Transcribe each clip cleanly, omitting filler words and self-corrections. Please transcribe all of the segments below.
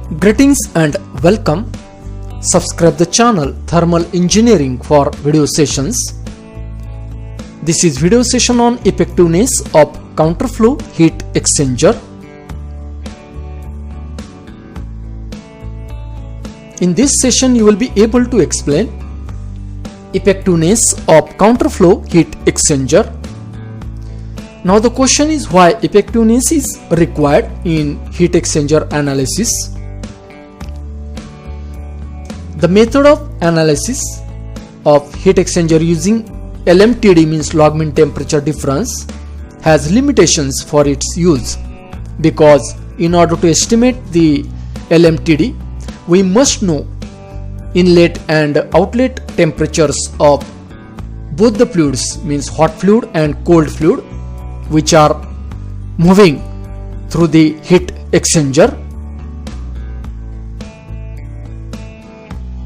Greetings and welcome. Subscribe the channel Thermal Engineering for video sessions. This is video session on effectiveness of counterflow heat exchanger. In this session you will be able to explain effectiveness of counterflow heat exchanger. Now the question is why effectiveness is required in heat exchanger analysis. The method of analysis of heat exchanger using LMTD, means log mean temperature difference, has limitations for its use, because in order to estimate the LMTD we must know inlet and outlet temperatures of both the fluids, means hot fluid and cold fluid, which are moving through the heat exchanger.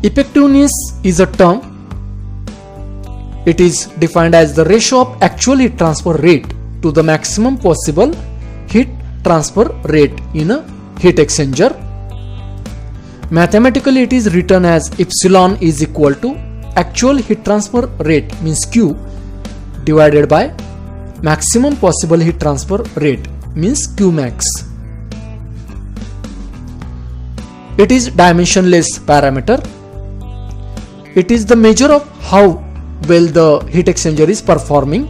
Effectiveness is a term. It is defined as the ratio of actual heat transfer rate to the maximum possible heat transfer rate in a heat exchanger. Mathematically it is written as epsilon is equal to actual heat transfer rate, means Q, divided by maximum possible heat transfer rate, means Q max. It is dimensionless parameter. It is the measure of how well the heat exchanger is performing.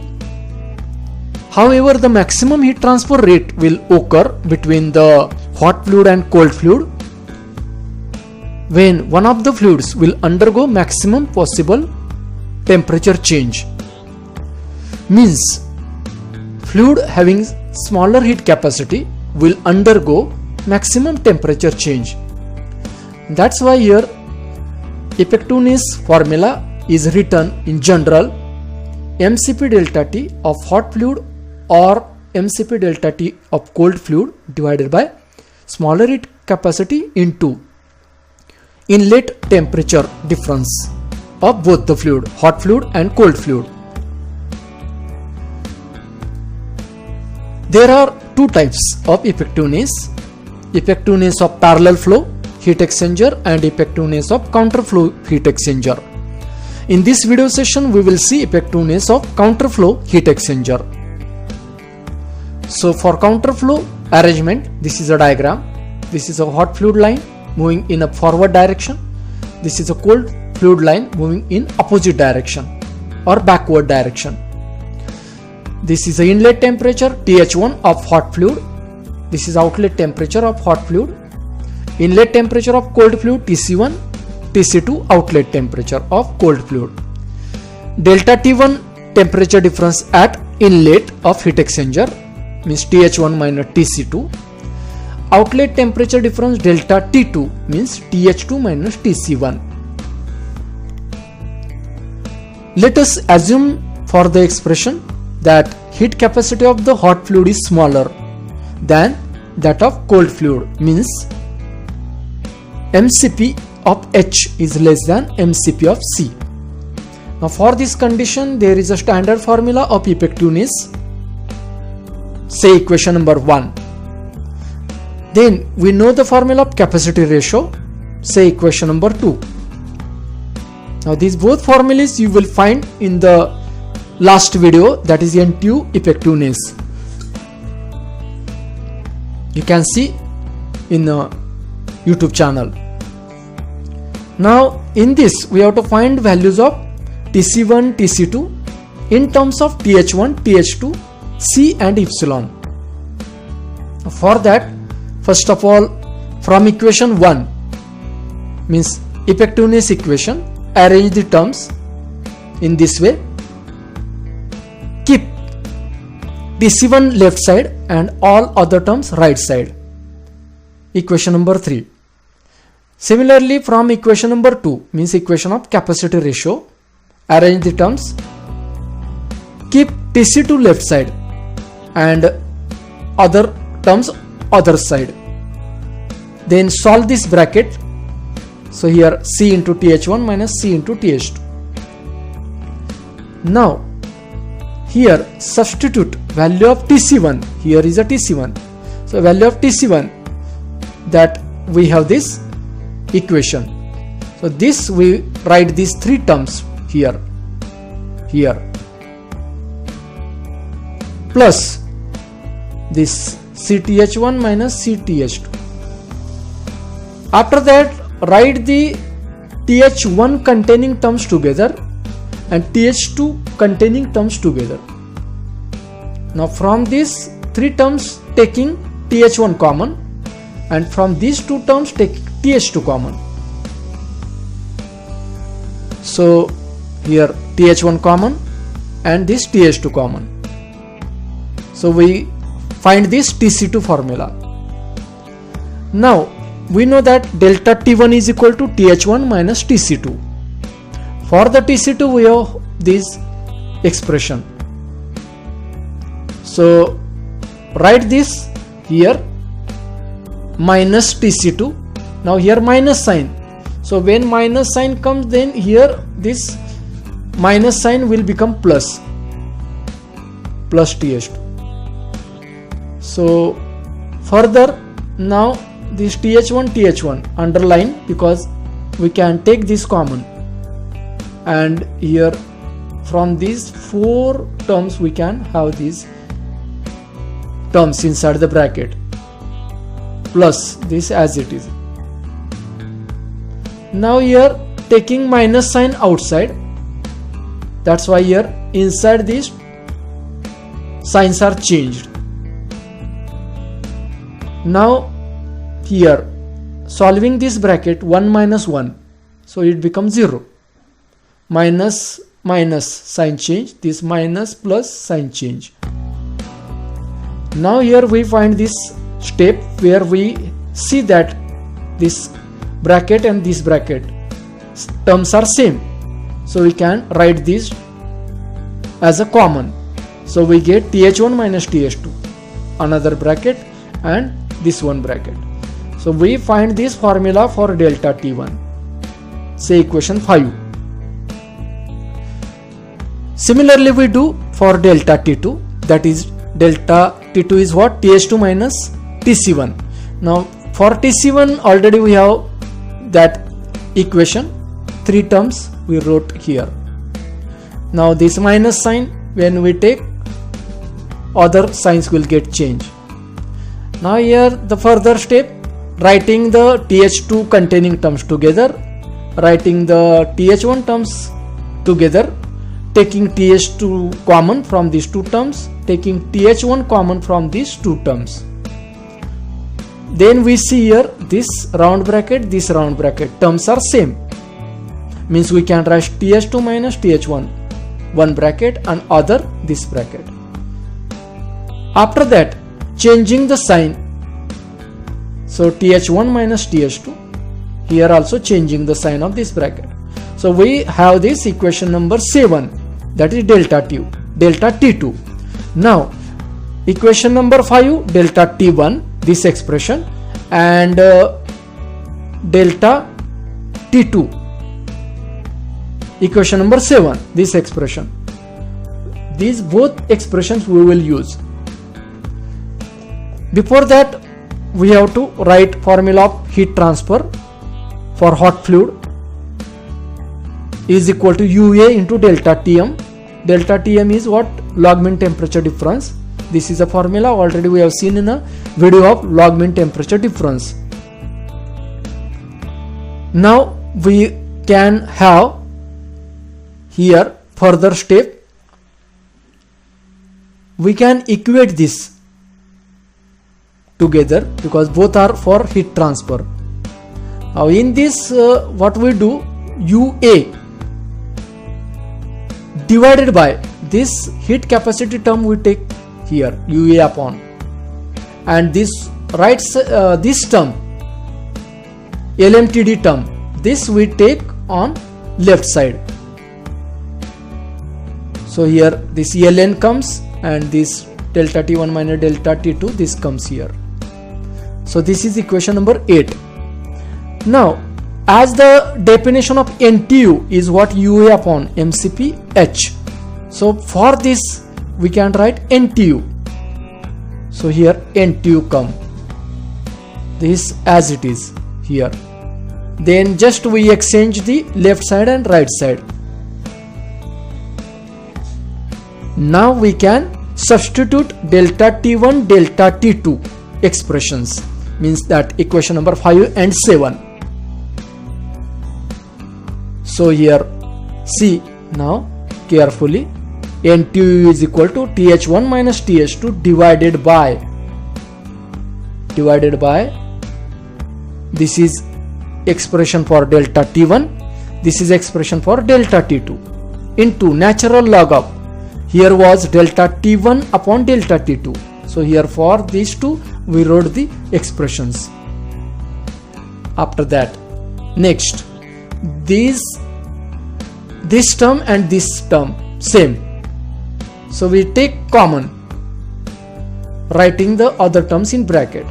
However, the maximum heat transfer rate will occur between the hot fluid and cold fluid when one of the fluids will undergo maximum possible temperature change. Means fluid having smaller heat capacity will undergo maximum temperature change. That's why here effectiveness formula is written in general mCp delta T of hot fluid or mCp delta T of cold fluid divided by smaller heat capacity into inlet temperature difference of both the fluid, hot fluid and cold fluid. There are two types of effectiveness: effectiveness of parallel flow heat exchanger and effectiveness of counterflow heat exchanger. In this video session we will see effectiveness of counterflow heat exchanger. So for counterflow arrangement, this is a diagram. This is a hot fluid line moving in a forward direction. This is a cold fluid line moving in opposite direction or backward direction. This is the inlet temperature TH1 of hot fluid. This is outlet temperature of hot fluid. Inlet temperature of cold fluid TC1, TC2 outlet temperature of cold fluid. Delta T1 temperature difference at inlet of heat exchanger, means TH1 minus TC2. Outlet temperature difference delta T2 means TH2 minus TC1. Let us assume for the expression that heat capacity of the hot fluid is smaller than that of cold fluid, means mCp of H is less than mCp of C. Now for this condition there is a standard formula of effectiveness, say equation number 1. Then we know the formula of capacity ratio, say equation number 2. Now these both formulas you will find in the last video, that is NTU effectiveness. You can see in the YouTube channel. Now in this we have to find values of TC1, TC2 in terms of TH1, TH2, C and epsilon. For that, first of all, from equation 1, means effectiveness equation, arrange the terms in this way. Keep TC1 left side and all other terms right side. Equation number 3. Similarly, from equation number 2, means equation of capacity ratio, arrange the terms. Keep TC2 left side and other terms other side. Then solve this bracket. So here C into TH1 minus C into TH2. Now here substitute value of TC1. Here is a TC1. So value of TC1, that we have this equation. So this we write these three terms here plus this CTH1 minus CTH2. After that, write the TH1 containing terms together and TH2 containing terms together. Now from these three terms taking TH1 common, and from these two terms take TH2 common. So here TH1 common and this TH2 common. So we find this TC2 formula. Now we know that delta T1 is equal to TH1 minus TC2. For the TC2 we have this expression. So write this here minus TC2. Now here minus sign. So when minus sign comes, then here this minus sign will become plus TH2. So further, now this TH1 underline, because we can take this common, and here from these four terms we can have these terms inside the bracket plus this as it is. Now here taking minus sign outside, that's why here inside these signs are changed. Now here solving this bracket 1 minus 1, so it becomes 0. Minus minus sign change, this minus plus sign change. Now here we find this step where we see that this bracket and this bracket terms are same, so we can write this as a common. So we get TH1 minus TH2, another bracket, and this one bracket. So we find this formula for delta T1, say equation 5. Similarly we do for delta T2, that is delta T2 is what? TH2 minus TC1. Now for TC1 already we have that equation, three terms we wrote here. Now this minus sign, when we take, other signs will get changed. Now here the further step, writing the TH2 containing terms together, writing the TH1 terms together, taking TH2 common from these two terms, taking TH1 common from these two terms. Then we see here this round bracket, this round bracket, terms are same, means we can write TH2 minus TH1, one bracket, and other this bracket. After that, changing the sign, so TH1 minus TH2, here also changing the sign of this bracket. So we have this equation number 7, that is delta T2. Now equation number 5, delta T1, this expression, and delta T2, equation number 7, this expression. These both expressions we will use. Before that, we have to write formula of heat transfer for hot fluid is equal to UA into delta Tm. Delta Tm is what? Log mean temperature difference. This is a formula already we have seen in a video of log mean temperature difference. Now we can have here further step, we can equate this together because both are for heat transfer. Now in this what we do, UA divided by this heat capacity term we take here, UA upon, and this writes this term, LMTD term, this we take on left side. So here this Ln comes and this delta T1 minus delta T2, this comes here. So this is equation number 8. Now as the definition of NTU is what? UA upon MCP H. So for this we can write NTU. So here NTU come, this as it is. here. Then just we exchange the left side and right side. Now we can substitute delta T1, delta T2 expressions, means that equation number 5 and 7. So here see now carefully, NTU is equal to TH1 minus TH2 divided by this is expression for delta T1, this is expression for delta T2 into natural log of, here was delta T1 upon delta T2. So here for these two we wrote the expressions. After that, next this term and this term same, so we take common, writing the other terms in bracket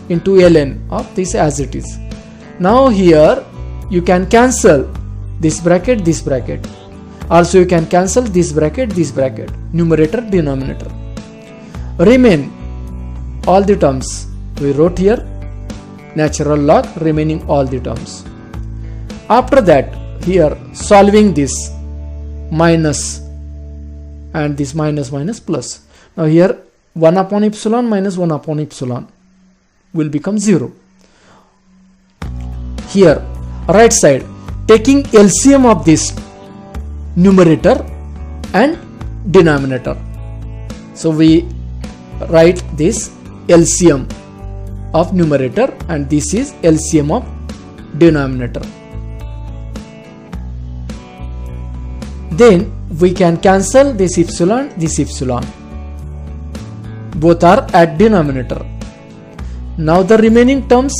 into ln of this as it is. Now here you can cancel this bracket, also you can cancel this bracket, numerator, denominator. Remain all the terms we wrote here, natural log remaining all the terms. After that, here solving this minus and this minus plus. Now here 1 upon epsilon minus 1 upon epsilon will become 0. Here right side taking LCM of this numerator and denominator. So we write this LCM of numerator and this is LCM of denominator. Then we can cancel this epsilon, both are at denominator. Now the remaining terms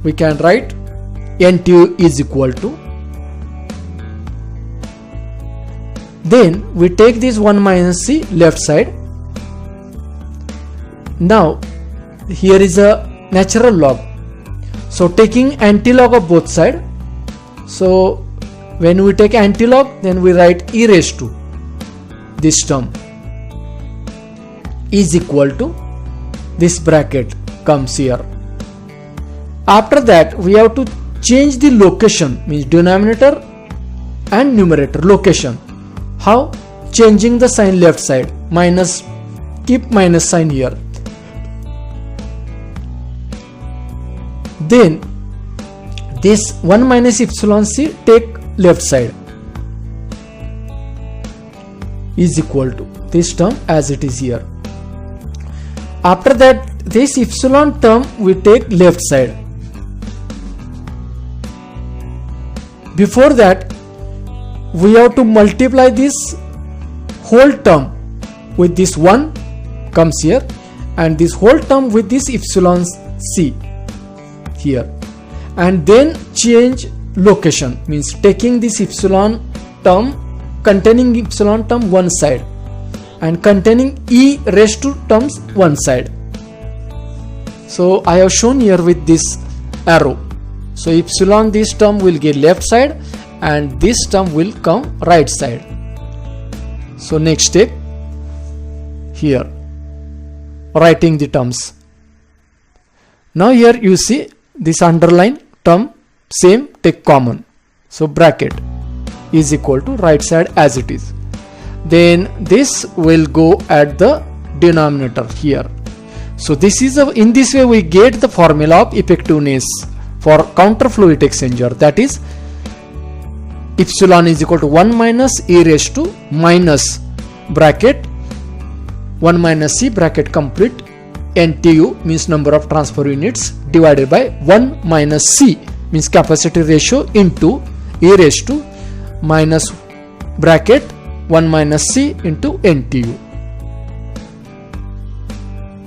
we can write NTU is equal to, then we take this 1 minus c left side. Now here is a natural log, so taking antilog of both side. So when we take antilog, then we write e raised to this term is equal to this bracket comes here. After that we have to change the location, means denominator and numerator location. How? Changing the sign left side, minus, keep minus sign here. Then this 1 minus epsilon c take left side is equal to this term as it is here. After that this epsilon term we take left side. Before that we have to multiply this whole term with this 1 comes here and this whole term with this epsilon c here, and then change location, means taking this epsilon term containing epsilon term one side and containing e raised to terms one side. So I have shown here with this arrow. So epsilon this term will get left side and this term will come right side. So next step here, writing the terms. Now here you see this underline term same, take common, so bracket is equal to right side as it is. Then this will go at the denominator here. So this is in this way we get the formula of effectiveness for counter fluid exchanger, that is epsilon is equal to 1 minus e raised to minus bracket 1 minus c bracket complete NTU means number of transfer units divided by 1 minus c means capacity ratio into e raised to minus bracket 1 minus c into NTU.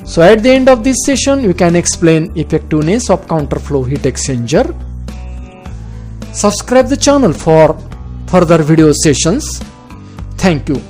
So at the end of this session you can explain effectiveness of counter flow heat exchanger. Subscribe the channel for further video sessions. Thank you.